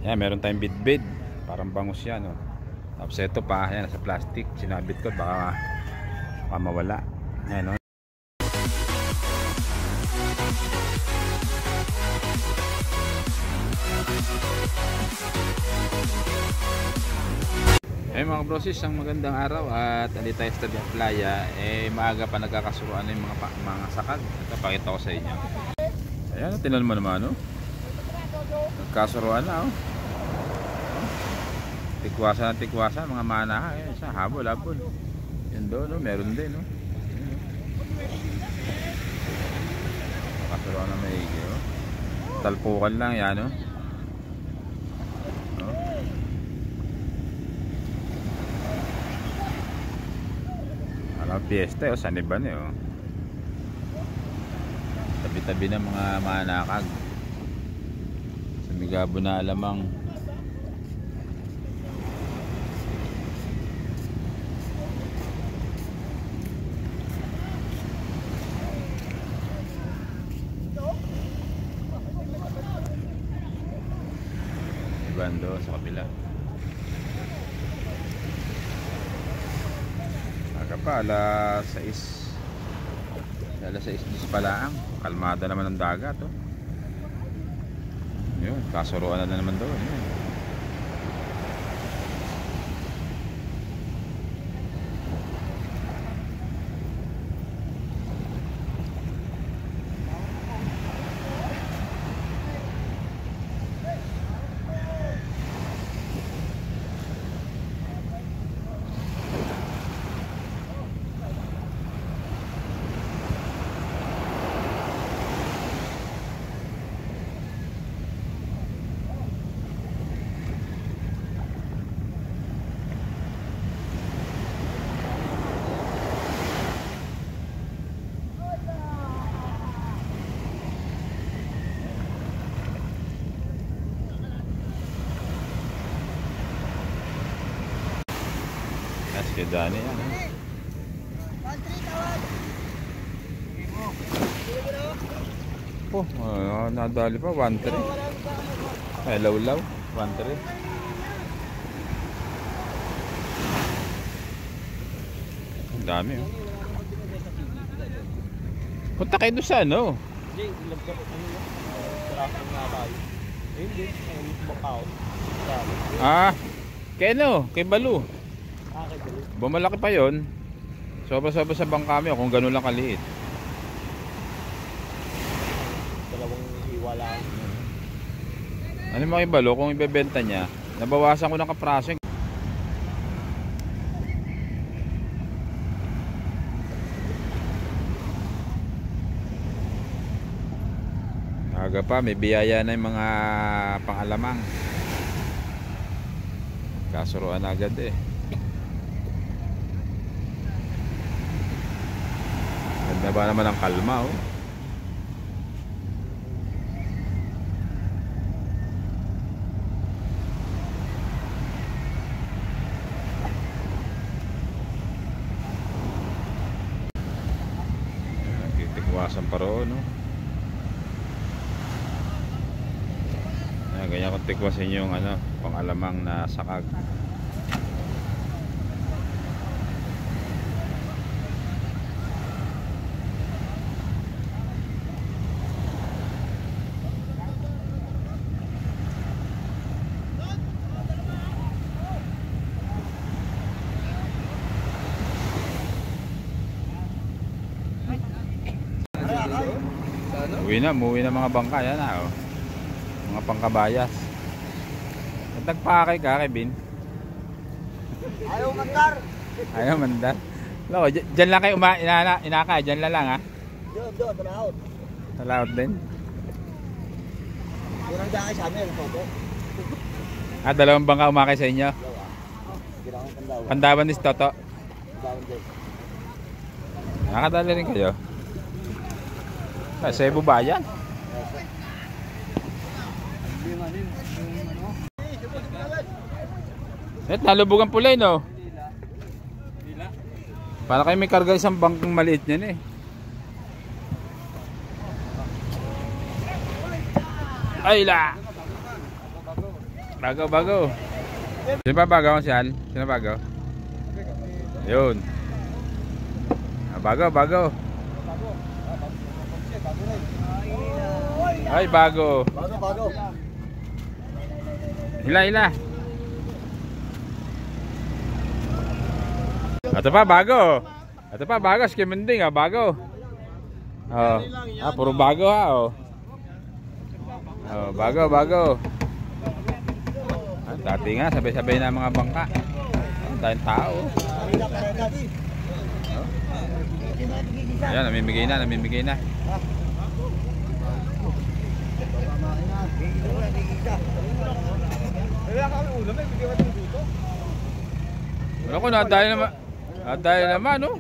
Yan, meron tayong bid-bid. Parang bangus yan, oh. Tapos ito pa, yan, sa plastic. Sinabit ko, baka mawala. Yan, oh. Mga brosis, ang magandang araw at alit tayo sa Tabiang Playa. Maaga pa nagkakasuruan yung mga sakag. Ito, pakita ko sa inyo. Ayan, tinan mo naman, oh. Nagkasuruan na, oh. Tikwasan na tikwasan, mga manaha. Ayan, isa, habol. Yan doon, oh. Meron din, oh. Nagkasuruan na maigi, oh. Talpukan lang yan, oh. Piyesta, oh, Saniban, eh, oh. Tabi-tabi ng mga manakag. Sa Migabo na alamang. Bando sa kabila. Pa, alas 6 pala ang kalmada naman ng dagat, oh. Yun, kasuruan na naman doon, yun. Si Dani yan, eh. Oh, nadali pa 1-3. Ay, law-law 1-3. Ang dami, oh. Punta kayo doon sa ano? Kay ano? Kay Balu. Bumalaki pa yon. Sobra-sobra sa bangkami, kung gano'n lang kaliit. Dalawang hiwala. Ano mga ibalo kung ibebenta niya? Nabawasan ko ng kapraso. Aga pa, may biyaya na yung mga pang-alamang. Kasuruan agad, eh. Ganda ba naman ang kalma, oh. Nagtitikwasan pa roon, oh. Ganyan kung tikwasin yung ano, pang-alamang na sakag. Umuwi na mga bangka yan, oh. Mga pangkabayas. At nagpakay ka, Kevin. Ayaw mandar. Ayaw mandar. Loko, dyan lang kayo inakay, dyan lang, ha? Doon, talaot. Talaot din. Unang dakay sa amin, Toto. Dalawang bangka umakay sa inyo? Pandawan. Pandawan ni Toto? Pandawan din. Nakadali rin kayo? Cebu ba yan? Nalubog ang pulay, no? Para kayo may karga isang bangkang maliit yan, eh. Ay la! Bago, bago. Sino pa bago si Al? Sino bago? Yun. Bago, bago. Ay, bago. Bago, bago. Hila, hila. Ito pa, bago. Ito pa, bago. Skimending, bago. Oh. Puro bago, oh. Oh, bago, bago. Dati nga, sabay-sabay na mga bangka. Dahil tao. Ayan, namimigay na, namimigay na. Wala ko, nadali naman. Nadali naman, no?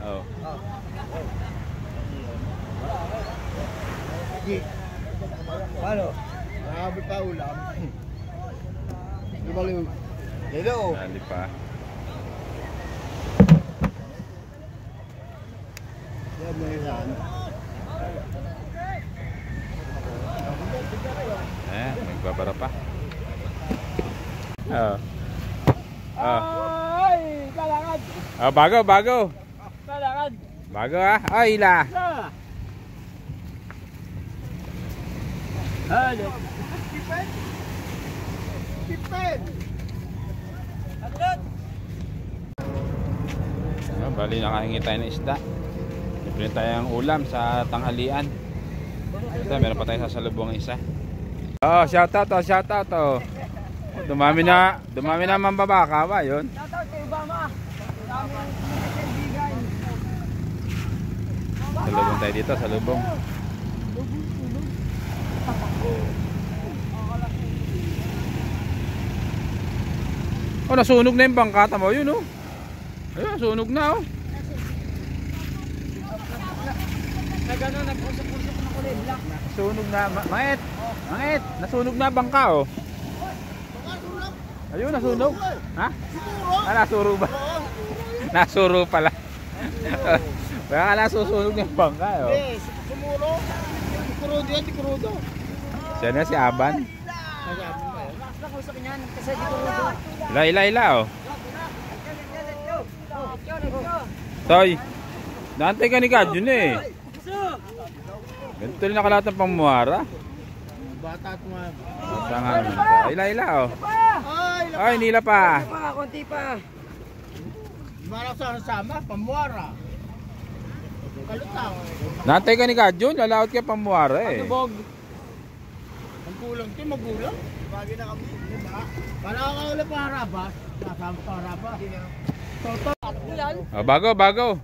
Oo. Paano? Nakabot pa ulam. Lumaliw. Hello. Dali pa. Yan na yan. Nagbabara pa. Oo. Ay! Kalangad! Bago, bago. Kalangad! Bago, ah. Ay, ila. Hello. Kipen! Kipen! Agad! Bali, nakahingi tayo ng isda. Libre tayo ng ulam sa tanghalian. Ito, meron pa tayong sasalubong isa. Oh, shoutout, oh, shoutout, oh. Dumami na mambabaka ba, yun? Shoutout kay Obama! Salubong tayo dito, salubong. Oh, nasunog na yung bangkata mo, yun, oh. Ayun, sunog na, oh. Nagano, nag-usap-usap na kulay black. Nasunog na, mangit. Mangit, nasunog na bangka, oh. Ayun, nasunog. Ha? Nasuro ba? Nasuro pala. Baka nasusunog na yung bangka, oh. Sumuro. Di kurudo. Siya na si Aban. Nakasla ko sa kanya, kasi di kurudo. Ila, oh. Toy, naantay ka ni Kadjun, eh. Ganito rin nakalat ng pamuara. Bata at mga... Basta nga naman. Ila, oh. Ay, nila pa. Konti pa. Marang sa sama, pamuara. Kalutang. Naantay ka ni Kadjun, lalaot ka pamuara, eh. Bog. Ang kulang ito, magulang. Bagay na kami, diba? Para ka ulit pa haraba. Nasama pa haraba. Toto. Bago, bago.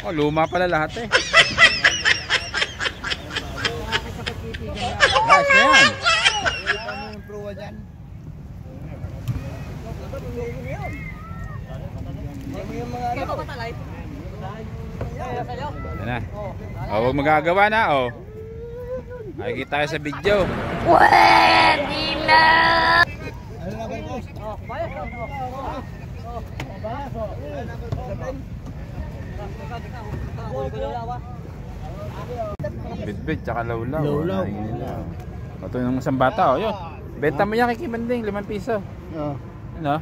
Oh, luma pala lahat, eh. Nice na yan. Ano yung proa dyan? Yan na. Oh, huwag magagawa na, oh. Makikita tayo sa video. Pwede na! Ano na ba ito? Bit-bit, tsaka lawlaw. Lawlaw. Ito yung isang bata, oh. Yun. Benta mo yan kay Kimanding, 5 piso. Oo. Ano?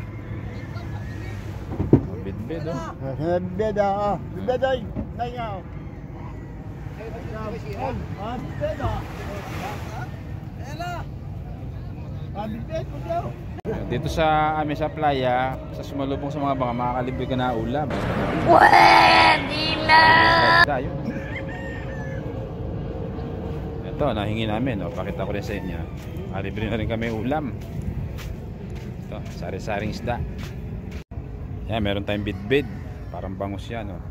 Bit-bit, oh. Beda, ah. Beda, tayo nga, oh. Beda. Dito sa amin sa playa, sa sumalubong sa mga bangka, makakalibre ka na ulam. Pwede na! Yun. Ito, nahingi namin, oh. Pakita ko rin sa inyo. Makalibre na rin kami ulam. Ito, sari-saring isda. Yan, meron tayong bid-bid. Parang bangus yan, oh.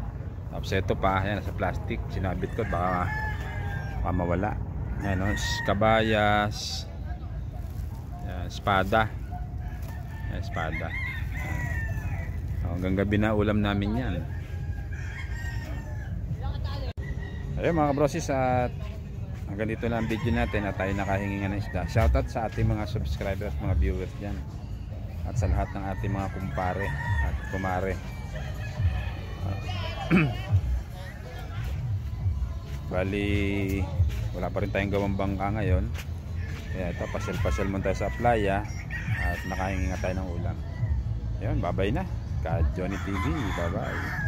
Tapos ito pa, yan, sa plastic. Sinabit ko, baka mawala. Yan, oh, kabayas. Yan, espada. Yan, espada. Oh, hanggang gabi na ulam namin yan. Ayun mga kabrosis, at hanggang dito lang ang video natin at tayo nakahingi ng isda. Shoutout sa ating mga subscribers, mga viewers dyan. At sa lahat ng ating mga kumpare at kumare. Bali wala pa rin tayong gawang bangka ngayon. Kaya ito, pasyal-pasyal muna tayo sa playa at nakahingi nga tayo ng ulam. Ayun, bye-bye na. Ka Johnny TV, bye-bye.